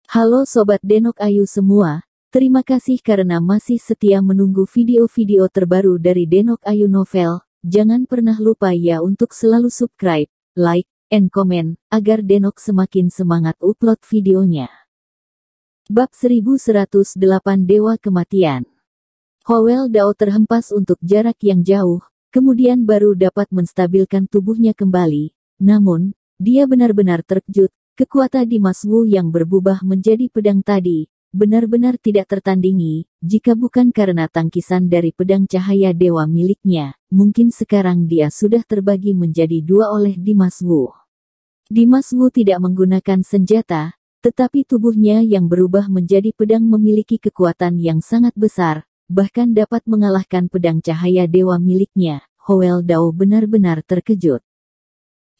Halo Sobat Denok Ayu semua, terima kasih karena masih setia menunggu video-video terbaru dari Denok Ayu Novel. Jangan pernah lupa ya untuk selalu subscribe, like, and comment, agar Denok semakin semangat upload videonya. Bab 1108 Dewa Kematian. Howell Dao terhempas untuk jarak yang jauh, kemudian baru dapat menstabilkan tubuhnya kembali. Namun, dia benar-benar terkejut. Kekuatan Dimas Wu yang berubah menjadi pedang tadi, benar-benar tidak tertandingi. Jika bukan karena tangkisan dari pedang cahaya dewa miliknya, mungkin sekarang dia sudah terbagi menjadi dua oleh Dimas Wu. Dimas Wu tidak menggunakan senjata, tetapi tubuhnya yang berubah menjadi pedang memiliki kekuatan yang sangat besar, bahkan dapat mengalahkan pedang cahaya dewa miliknya. Howell Dao benar-benar terkejut.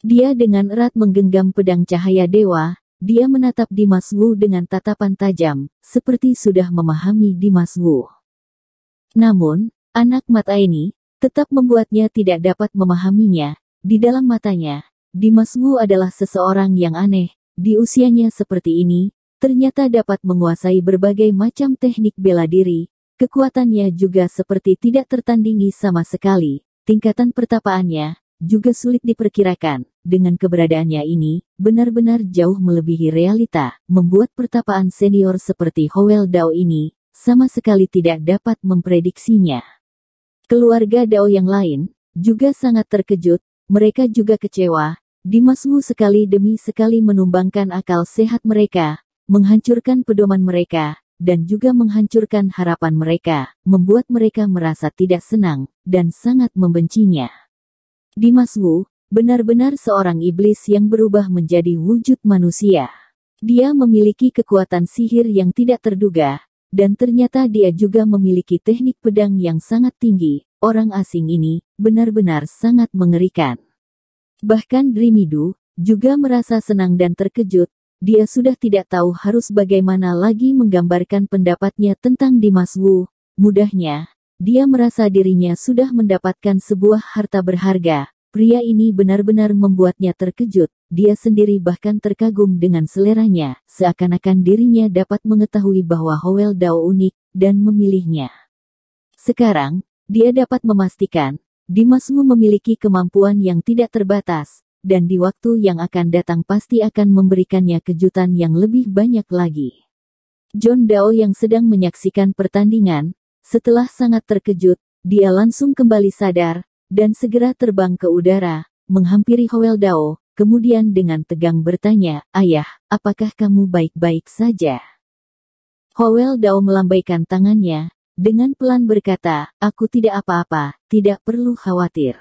Dia dengan erat menggenggam pedang cahaya dewa, dia menatap Dimas Wu dengan tatapan tajam, seperti sudah memahami Dimas Wu. Namun, anak mata ini, tetap membuatnya tidak dapat memahaminya. Di dalam matanya, Dimas Wu adalah seseorang yang aneh, di usianya seperti ini, ternyata dapat menguasai berbagai macam teknik bela diri, kekuatannya juga seperti tidak tertandingi sama sekali, tingkatan pertapaannya juga sulit diperkirakan. Dengan keberadaannya ini, benar-benar jauh melebihi realita, membuat pertapaan senior seperti Howell Dao ini, sama sekali tidak dapat memprediksinya. Keluarga Dao yang lain, juga sangat terkejut, mereka juga kecewa. Dimas Wu sekali demi sekali menumbangkan akal sehat mereka, menghancurkan pedoman mereka, dan juga menghancurkan harapan mereka, membuat mereka merasa tidak senang, dan sangat membencinya. Dimas Wu benar-benar seorang iblis yang berubah menjadi wujud manusia. Dia memiliki kekuatan sihir yang tidak terduga, dan ternyata dia juga memiliki teknik pedang yang sangat tinggi. Orang asing ini benar-benar sangat mengerikan. Bahkan Drimidu juga merasa senang dan terkejut. Dia sudah tidak tahu harus bagaimana lagi menggambarkan pendapatnya tentang Dimas Wu. Mudahnya, dia merasa dirinya sudah mendapatkan sebuah harta berharga. Pria ini benar-benar membuatnya terkejut, dia sendiri bahkan terkagum dengan seleranya, seakan-akan dirinya dapat mengetahui bahwa Howell Dao unik, dan memilihnya. Sekarang, dia dapat memastikan, Dimas Wu memiliki kemampuan yang tidak terbatas, dan di waktu yang akan datang pasti akan memberikannya kejutan yang lebih banyak lagi. John Dao yang sedang menyaksikan pertandingan, setelah sangat terkejut, dia langsung kembali sadar, dan segera terbang ke udara, menghampiri Howell Dao, kemudian dengan tegang bertanya, "Ayah, apakah kamu baik-baik saja?" Howell Dao melambaikan tangannya, dengan pelan berkata, "Aku tidak apa-apa, tidak perlu khawatir."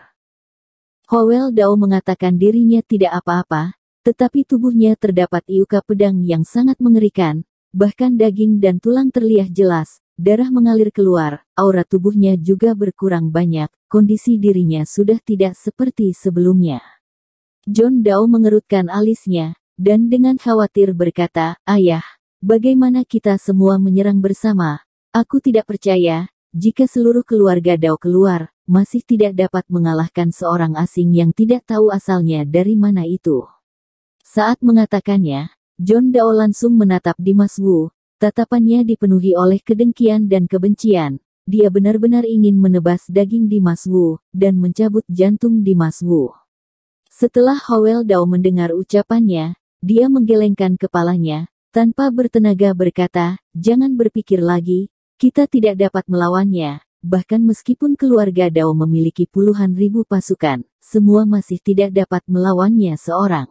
Howell Dao mengatakan dirinya tidak apa-apa, tetapi tubuhnya terdapat iuka pedang yang sangat mengerikan, bahkan daging dan tulang terlihat jelas. Darah mengalir keluar, aura tubuhnya juga berkurang banyak, kondisi dirinya sudah tidak seperti sebelumnya. John Dao mengerutkan alisnya, dan dengan khawatir berkata, "Ayah, bagaimana kita semua menyerang bersama? Aku tidak percaya, jika seluruh keluarga Dao keluar, masih tidak dapat mengalahkan seorang asing yang tidak tahu asalnya dari mana itu." Saat mengatakannya, John Dao langsung menatap Dimas Wu. Tatapannya dipenuhi oleh kedengkian dan kebencian. Dia benar-benar ingin menebas daging Dimas Wu, dan mencabut jantung Dimas Wu. Setelah Howell Dao mendengar ucapannya, dia menggelengkan kepalanya, tanpa bertenaga berkata, "Jangan berpikir lagi, kita tidak dapat melawannya. Bahkan meskipun keluarga Dao memiliki puluhan ribu pasukan, semua masih tidak dapat melawannya seorang."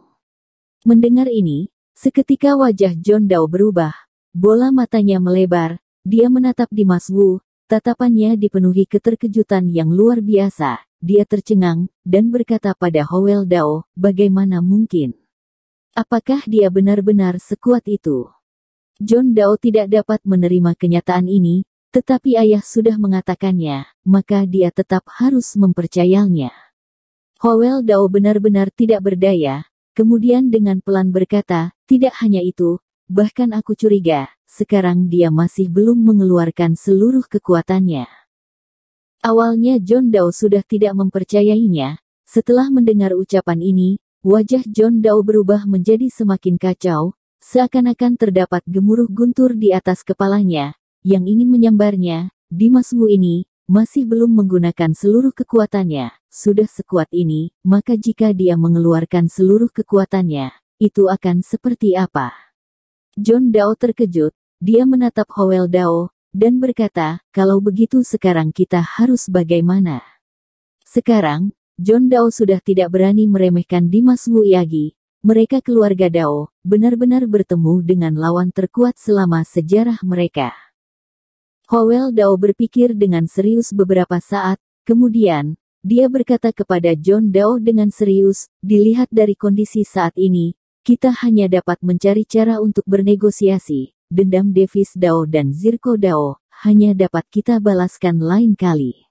Mendengar ini, seketika wajah John Dao berubah. Bola matanya melebar, dia menatap Dimas Wu, tatapannya dipenuhi keterkejutan yang luar biasa. Dia tercengang, dan berkata pada Howell Dao, "Bagaimana mungkin? Apakah dia benar-benar sekuat itu?" John Dao tidak dapat menerima kenyataan ini, tetapi ayah sudah mengatakannya, maka dia tetap harus mempercayainya. Howell Dao benar-benar tidak berdaya, kemudian dengan pelan berkata, "Tidak hanya itu, bahkan aku curiga, sekarang dia masih belum mengeluarkan seluruh kekuatannya." Awalnya John Dao sudah tidak mempercayainya. Setelah mendengar ucapan ini, wajah John Dao berubah menjadi semakin kacau. seakan-akan terdapat gemuruh guntur di atas kepalanya, yang ingin menyambarnya. Dimas Wu ini masih belum menggunakan seluruh kekuatannya. Sudah sekuat ini, maka jika dia mengeluarkan seluruh kekuatannya, itu akan seperti apa? John Dao terkejut. Dia menatap Howell Dao dan berkata, kalau begitu sekarang kita harus bagaimana? Sekarang, John Dao sudah tidak berani meremehkan Dimas Wu lagi. Mereka keluarga Dao benar-benar bertemu dengan lawan terkuat selama sejarah mereka. Howell Dao berpikir dengan serius beberapa saat, kemudian, dia berkata kepada John Dao dengan serius, dilihat dari kondisi saat ini, kita hanya dapat mencari cara untuk bernegosiasi. Dendam Davis Dao dan Zirko Dao hanya dapat kita balaskan lain kali.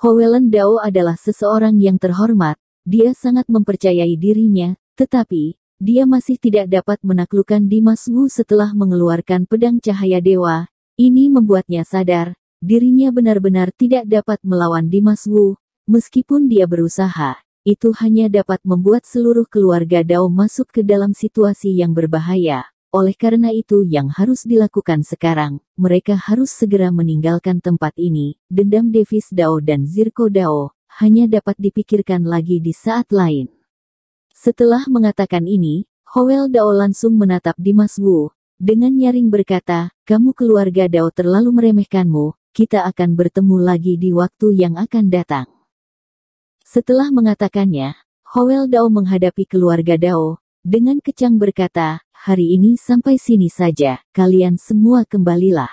Howell Dao adalah seseorang yang terhormat, dia sangat mempercayai dirinya, tetapi, dia masih tidak dapat menaklukkan Dimas Wu setelah mengeluarkan pedang cahaya dewa. Ini membuatnya sadar, dirinya benar-benar tidak dapat melawan Dimas Wu, meskipun dia berusaha, itu hanya dapat membuat seluruh keluarga Dao masuk ke dalam situasi yang berbahaya. Oleh karena itu yang harus dilakukan sekarang, mereka harus segera meninggalkan tempat ini. Dendam Davis Dao dan Zirko Dao hanya dapat dipikirkan lagi di saat lain. Setelah mengatakan ini, Howell Dao langsung menatap Dimas Wu, dengan nyaring berkata, kamu keluarga Dao terlalu meremehkanmu, kita akan bertemu lagi di waktu yang akan datang. Setelah mengatakannya, Howell Dao menghadapi keluarga Dao, dengan kecang berkata, hari ini sampai sini saja, kalian semua kembalilah.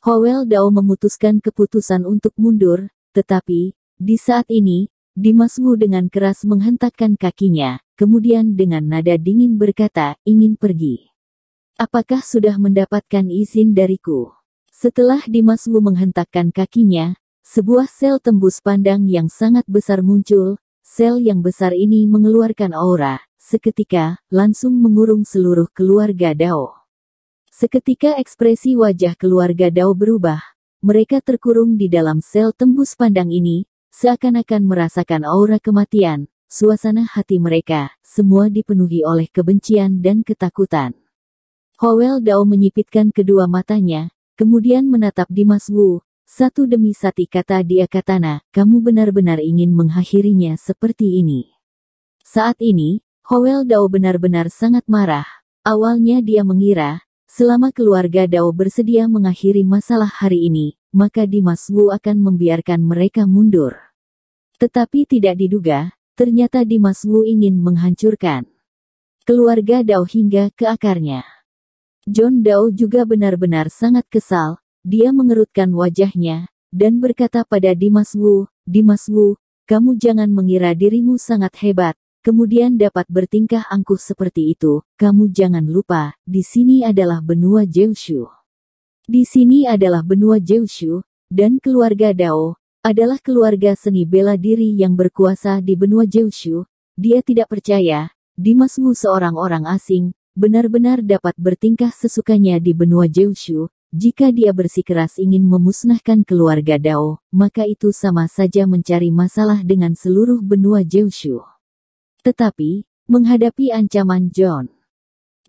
Howell Dao memutuskan keputusan untuk mundur, tetapi, di saat ini, Dimas Wu dengan keras menghentakkan kakinya, kemudian dengan nada dingin berkata, ingin pergi. Apakah sudah mendapatkan izin dariku? Setelah Dimas Wu menghentakkan kakinya, sebuah sel tembus pandang yang sangat besar muncul. Sel yang besar ini mengeluarkan aura, seketika, langsung mengurung seluruh keluarga Dao. Seketika ekspresi wajah keluarga Dao berubah. Mereka terkurung di dalam sel tembus pandang ini, seakan-akan merasakan aura kematian. Suasana hati mereka, semua dipenuhi oleh kebencian dan ketakutan. Howell Dao menyipitkan kedua matanya, kemudian menatap Dimas Wu. Satu demi satu kata dia katana, kamu benar-benar ingin mengakhirinya seperti ini. Saat ini, Howell Dao benar-benar sangat marah. Awalnya dia mengira, selama keluarga Dao bersedia mengakhiri masalah hari ini, maka Dimas Wu akan membiarkan mereka mundur. Tetapi tidak diduga, ternyata Dimas Wu ingin menghancurkan keluarga Dao hingga ke akarnya. John Dao juga benar-benar sangat kesal. Dia mengerutkan wajahnya, dan berkata pada Dimas Wu, kamu jangan mengira dirimu sangat hebat, kemudian dapat bertingkah angkuh seperti itu. Kamu jangan lupa, di sini adalah benua Jiushu. Di sini adalah benua Jiushu, dan keluarga Dao adalah keluarga seni bela diri yang berkuasa di benua Jiushu. Dia tidak percaya, Dimas Wu seorang orang asing, benar-benar dapat bertingkah sesukanya di benua Jiushu. Jika dia bersikeras ingin memusnahkan keluarga Dao, maka itu sama saja mencari masalah dengan seluruh benua Jiushu. Tetapi, menghadapi ancaman John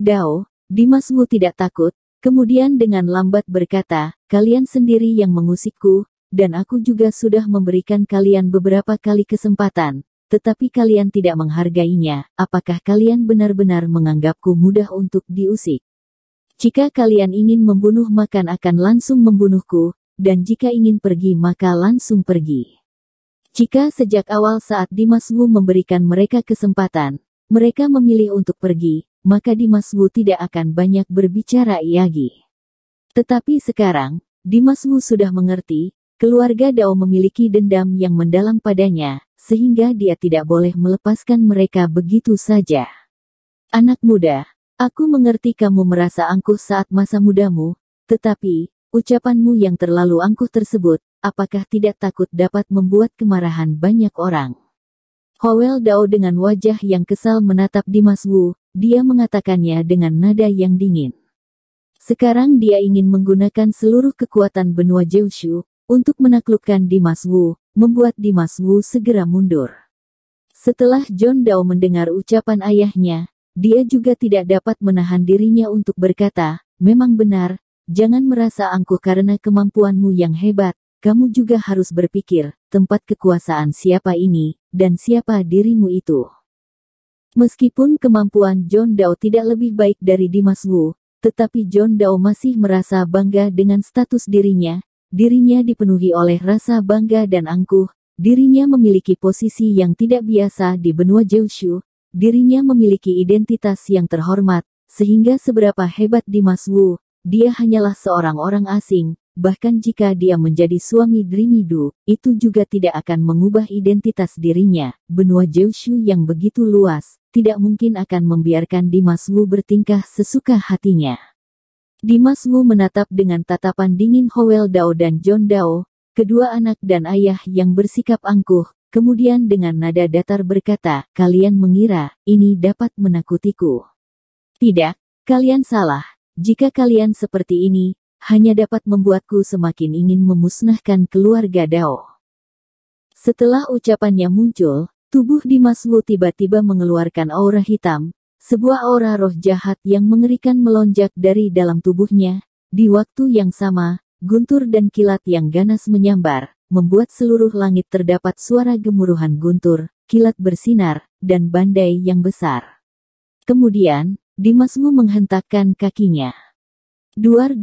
Dao, Dimas Wu tidak takut, kemudian dengan lambat berkata, kalian sendiri yang mengusikku, dan aku juga sudah memberikan kalian beberapa kali kesempatan, tetapi kalian tidak menghargainya. Apakah kalian benar-benar menganggapku mudah untuk diusik? Jika kalian ingin membunuh maka akan langsung membunuhku, dan jika ingin pergi maka langsung pergi. Jika sejak awal saat Dimas Wu memberikan mereka kesempatan, mereka memilih untuk pergi, maka Dimas Wu tidak akan banyak berbicara lagi. Tetapi sekarang, Dimas Wu sudah mengerti, keluarga Dao memiliki dendam yang mendalam padanya, sehingga dia tidak boleh melepaskan mereka begitu saja. Anak muda, aku mengerti kamu merasa angkuh saat masa mudamu, tetapi, ucapanmu yang terlalu angkuh tersebut, apakah tidak takut dapat membuat kemarahan banyak orang? Howell Dao dengan wajah yang kesal menatap Dimas Wu, dia mengatakannya dengan nada yang dingin. Sekarang dia ingin menggunakan seluruh kekuatan benua Jiushu, untuk menaklukkan Dimas Wu, membuat Dimas Wu segera mundur. Setelah John Dao mendengar ucapan ayahnya, dia juga tidak dapat menahan dirinya untuk berkata, memang benar, jangan merasa angkuh karena kemampuanmu yang hebat, kamu juga harus berpikir, tempat kekuasaan siapa ini, dan siapa dirimu itu. Meskipun kemampuan John Dao tidak lebih baik dari Dimas Wu, tetapi John Dao masih merasa bangga dengan status dirinya. Dirinya dipenuhi oleh rasa bangga dan angkuh, dirinya memiliki posisi yang tidak biasa di benua Jiushu, dirinya memiliki identitas yang terhormat, sehingga seberapa hebat Dimas Wu, dia hanyalah seorang orang asing, bahkan jika dia menjadi suami Dreamy Du, itu juga tidak akan mengubah identitas dirinya. Benua Jiushu yang begitu luas, tidak mungkin akan membiarkan Dimas Wu bertingkah sesuka hatinya. Dimas Wu menatap dengan tatapan dingin Howell Dao dan John Dao, kedua anak dan ayah yang bersikap angkuh, kemudian dengan nada datar berkata, kalian mengira, ini dapat menakutiku. Tidak, kalian salah. Jika kalian seperti ini, hanya dapat membuatku semakin ingin memusnahkan keluarga Dao. Setelah ucapannya muncul, tubuh Dimas Wu tiba-tiba mengeluarkan aura hitam. Sebuah aura roh jahat yang mengerikan melonjak dari dalam tubuhnya. Di waktu yang sama, guntur dan kilat yang ganas menyambar, membuat seluruh langit terdapat suara gemuruhan guntur, kilat bersinar, dan bandai yang besar. Kemudian, Dimas Wu menghentakkan kakinya. Duar.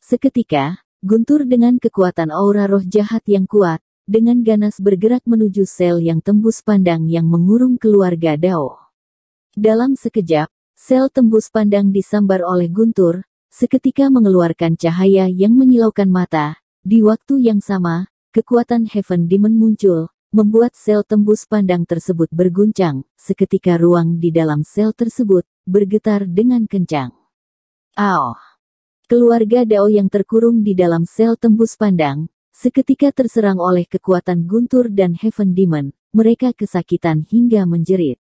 Seketika, guntur dengan kekuatan aura roh jahat yang kuat, dengan ganas bergerak menuju sel yang tembus pandang yang mengurung keluarga Dao. Dalam sekejap, sel tembus pandang disambar oleh guntur, seketika mengeluarkan cahaya yang menyilaukan mata. Di waktu yang sama, kekuatan Heaven Demon muncul, membuat sel tembus pandang tersebut berguncang. Seketika ruang di dalam sel tersebut bergetar dengan kencang. Aoh! Keluarga Dao yang terkurung di dalam sel tembus pandang, seketika terserang oleh kekuatan guntur dan Heaven Demon. Mereka kesakitan hingga menjerit.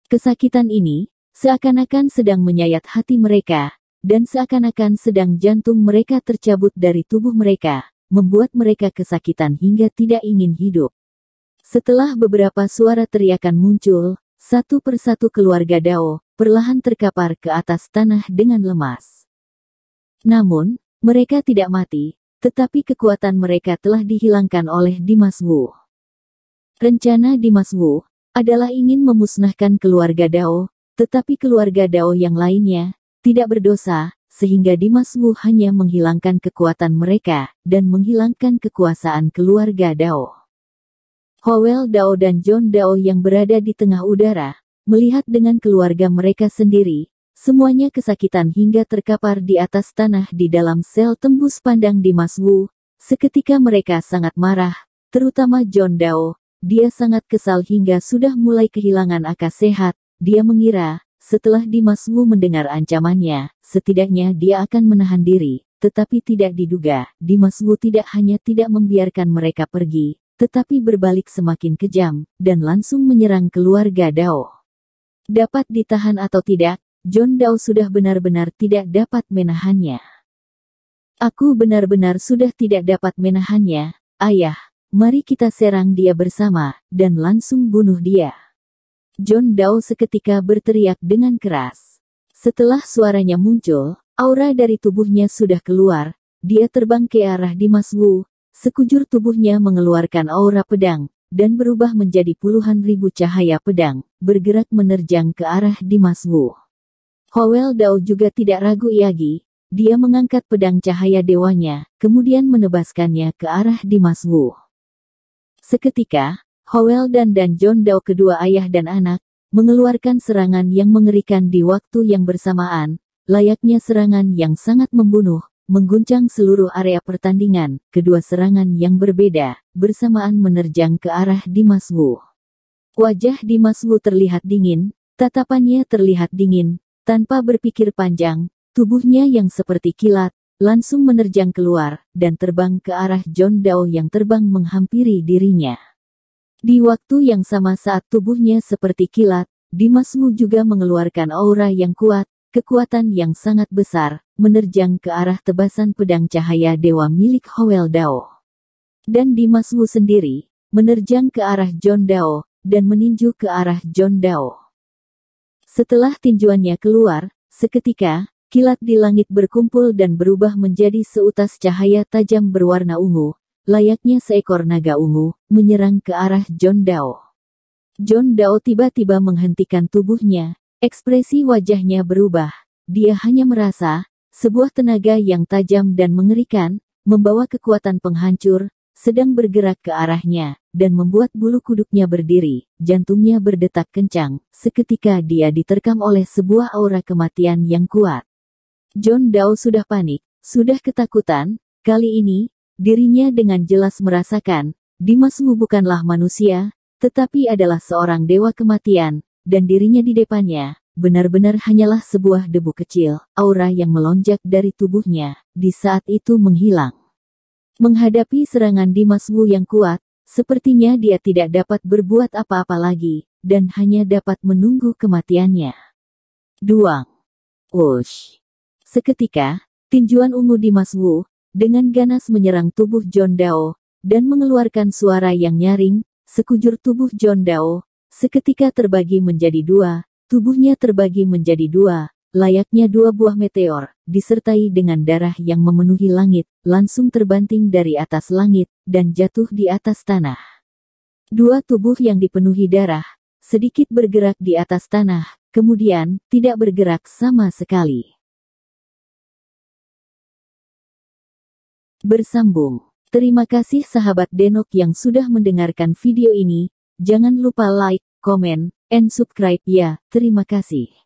Kesakitan ini, seakan-akan sedang menyayat hati mereka, dan seakan-akan sedang jantung mereka tercabut dari tubuh mereka, membuat mereka kesakitan hingga tidak ingin hidup. Setelah beberapa suara teriakan muncul, satu persatu keluarga Dao, perlahan terkapar ke atas tanah dengan lemas. Namun, mereka tidak mati, tetapi kekuatan mereka telah dihilangkan oleh Dimas Wu. Rencana Dimas Wu adalah ingin memusnahkan keluarga Dao, tetapi keluarga Dao yang lainnya tidak berdosa, sehingga Dimas Wu hanya menghilangkan kekuatan mereka dan menghilangkan kekuasaan keluarga Dao. Howell Dao dan John Dao yang berada di tengah udara, melihat dengan keluarga mereka sendiri, semuanya kesakitan hingga terkapar di atas tanah di dalam sel tembus pandang Dimas Wu. Seketika mereka sangat marah, terutama John Dao. Dia sangat kesal hingga sudah mulai kehilangan akal sehat. Dia mengira, setelah Dimas Wu mendengar ancamannya, setidaknya dia akan menahan diri. Tetapi tidak diduga, Dimas Wu tidak hanya tidak membiarkan mereka pergi, tetapi berbalik semakin kejam, dan langsung menyerang keluarga Dao. Dapat ditahan atau tidak, John Dao sudah benar-benar tidak dapat menahannya. Aku benar-benar sudah tidak dapat menahannya, ayah. Mari kita serang dia bersama, dan langsung bunuh dia. John Dao seketika berteriak dengan keras. Setelah suaranya muncul, aura dari tubuhnya sudah keluar, dia terbang ke arah Dimas Wu, sekujur tubuhnya mengeluarkan aura pedang, dan berubah menjadi puluhan ribu cahaya pedang, bergerak menerjang ke arah Dimas Wu. Howell Dao juga tidak ragu lagi, dia mengangkat pedang cahaya dewanya, kemudian menebaskannya ke arah Dimas Wu. Seketika, Howell dan John Dao kedua ayah dan anak, mengeluarkan serangan yang mengerikan di waktu yang bersamaan, layaknya serangan yang sangat membunuh, mengguncang seluruh area pertandingan. Kedua serangan yang berbeda, bersamaan menerjang ke arah Dimas Wu. Wajah Dimas Wu terlihat dingin, tatapannya terlihat dingin, tanpa berpikir panjang, tubuhnya yang seperti kilat, langsung menerjang keluar, dan terbang ke arah John Dao yang terbang menghampiri dirinya. Di waktu yang sama saat tubuhnya seperti kilat, Dimas Wu juga mengeluarkan aura yang kuat, kekuatan yang sangat besar, menerjang ke arah tebasan pedang cahaya dewa milik Howell Dao. Dan Dimas Wu sendiri, menerjang ke arah John Dao, dan meninju ke arah John Dao. Setelah tinjuannya keluar, seketika, kilat di langit berkumpul dan berubah menjadi seutas cahaya tajam berwarna ungu, layaknya seekor naga ungu, menyerang ke arah John Dao. John Dao tiba-tiba menghentikan tubuhnya, ekspresi wajahnya berubah. Dia hanya merasa, sebuah tenaga yang tajam dan mengerikan, membawa kekuatan penghancur, sedang bergerak ke arahnya, dan membuat bulu kuduknya berdiri, jantungnya berdetak kencang. Seketika dia diterkam oleh sebuah aura kematian yang kuat. John Dao sudah panik, sudah ketakutan. Kali ini, dirinya dengan jelas merasakan, Dimas Wu bukanlah manusia, tetapi adalah seorang dewa kematian, dan dirinya di depannya benar-benar hanyalah sebuah debu kecil. Aura yang melonjak dari tubuhnya di saat itu menghilang. Menghadapi serangan Dimas Wu yang kuat, sepertinya dia tidak dapat berbuat apa-apa lagi, dan hanya dapat menunggu kematiannya. Duang. Wush. Seketika, tinjuan ungu Dimas Wu dengan ganas menyerang tubuh John Dao, dan mengeluarkan suara yang nyaring. Sekujur tubuh John Dao seketika terbagi menjadi dua. Tubuhnya terbagi menjadi dua, layaknya dua buah meteor, disertai dengan darah yang memenuhi langit, langsung terbanting dari atas langit, dan jatuh di atas tanah. Dua tubuh yang dipenuhi darah, sedikit bergerak di atas tanah, kemudian, tidak bergerak sama sekali. Bersambung. Terima kasih sahabat Denok yang sudah mendengarkan video ini, jangan lupa like, komen, and subscribe ya, terima kasih.